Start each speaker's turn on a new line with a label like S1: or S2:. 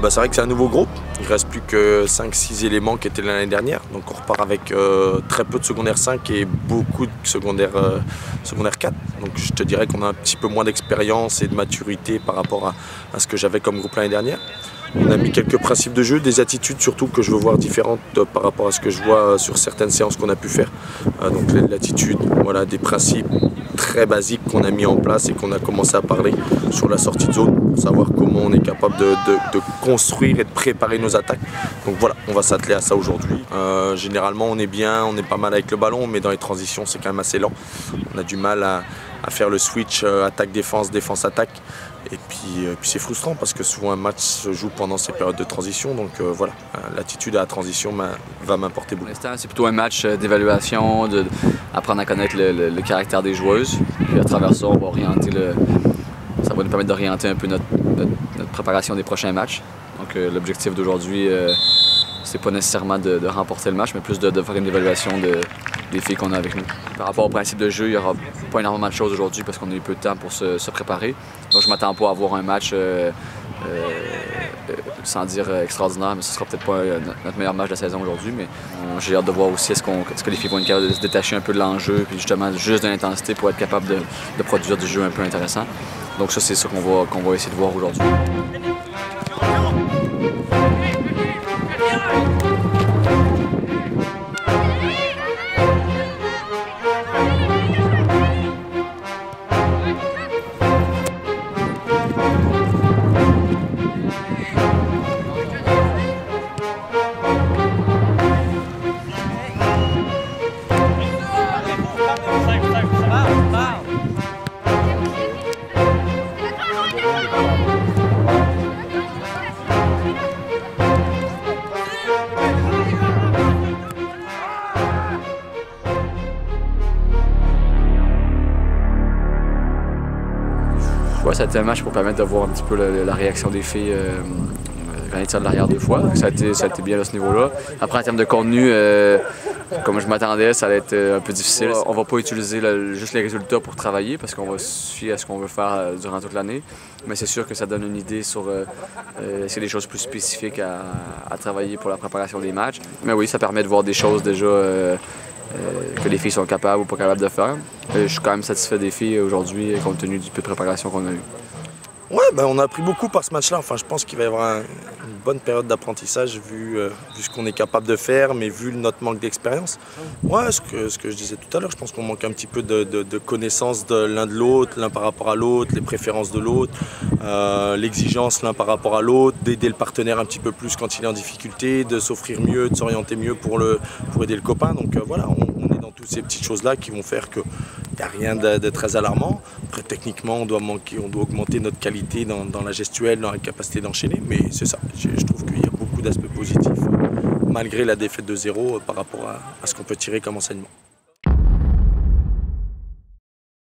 S1: C'est vrai que c'est un nouveau groupe. Il ne reste plus que 5-6 éléments qui étaient l'année dernière. Donc on repart avec très peu de secondaire 5 et beaucoup de secondaire 4. Donc je te dirais qu'on a un petit peu moins d'expérience et de maturité par rapport à ce que j'avais comme groupe l'année dernière. On a mis quelques principes de jeu, des attitudes surtout que je veux voir différentes par rapport à ce que je vois sur certaines séances qu'on a pu faire. Donc l'attitude, voilà, des principes très basiques qu'on a mis en place et qu'on a commencé à parler sur la sortie de zone pour savoir comment on est capable de construire et de préparer nos attaques. Donc voilà, on va s'atteler à ça aujourd'hui. Généralement on est bien, on est pas mal avec le ballon, mais dans les transitions c'est quand même assez lent. On a du mal à faire le switch attaque-défense, défense-attaque. Et puis c'est frustrant parce que souvent un match se joue pendant ces périodes de transition. Donc voilà, l'attitude à la transition va m'importer beaucoup.
S2: Pour l'instant, c'est plutôt un match d'évaluation, d'apprendre à connaître le caractère des joueuses. Puis à travers ça, on va orienter ça va nous permettre d'orienter un peu notre préparation des prochains matchs. Donc l'objectif d'aujourd'hui, c'est pas nécessairement de remporter le match, mais plus de faire une évaluation des filles qu'on a avec nous. Par rapport au principe de jeu, il n'y aura pas énormément de choses aujourd'hui parce qu'on a eu peu de temps pour se préparer. Donc je ne m'attends pas à avoir un match, sans dire extraordinaire, mais ce ne sera peut-être pas notre meilleur match de la saison aujourd'hui. Mais j'ai hâte de voir aussi est-ce que les filles vont être capables de se détacher un peu de l'enjeu, puis justement juste de l'intensité pour être capable de produire du jeu un peu intéressant. Donc ça, c'est ça qu'on va essayer de voir aujourd'hui. Ouais, ça a été un match pour permettre de voir un petit peu la réaction des filles quand elles tirent de l'arrière 2 fois. Ça a été bien à ce niveau-là. Après, en termes de contenu, comme je m'attendais, ça allait être un peu difficile. On va pas utiliser juste les résultats pour travailler parce qu'on va se fier à ce qu'on veut faire durant toute l'année. Mais c'est sûr que ça donne une idée sur s'il y a des choses plus spécifiques à travailler pour la préparation des matchs. Mais oui, ça permet de voir des choses déjà que les filles sont capables ou pas capables de faire. Je suis quand même satisfait des filles aujourd'hui compte tenu du peu de préparation qu'on a eu.
S1: Ouais, on a appris beaucoup par ce match-là. Enfin, je pense qu'il va y avoir une bonne période d'apprentissage vu ce qu'on est capable de faire, mais vu notre manque d'expérience. Ouais, ce que je disais tout à l'heure, je pense qu'on manque un petit peu de connaissance de l'un de l'autre, l'un par rapport à l'autre, les préférences de l'autre, l'exigence l'un par rapport à l'autre, d'aider le partenaire un petit peu plus quand il est en difficulté, de s'offrir mieux, de s'orienter mieux pour aider le copain. Donc voilà, on est dans toutes ces petites choses-là qui vont faire que il n'y a rien de très alarmant. Après, techniquement, on doit augmenter notre qualité dans la gestuelle, dans la capacité d'enchaîner. Mais c'est ça, je trouve qu'il y a beaucoup d'aspects positifs, malgré la défaite de 0 par rapport à ce qu'on peut tirer comme enseignement.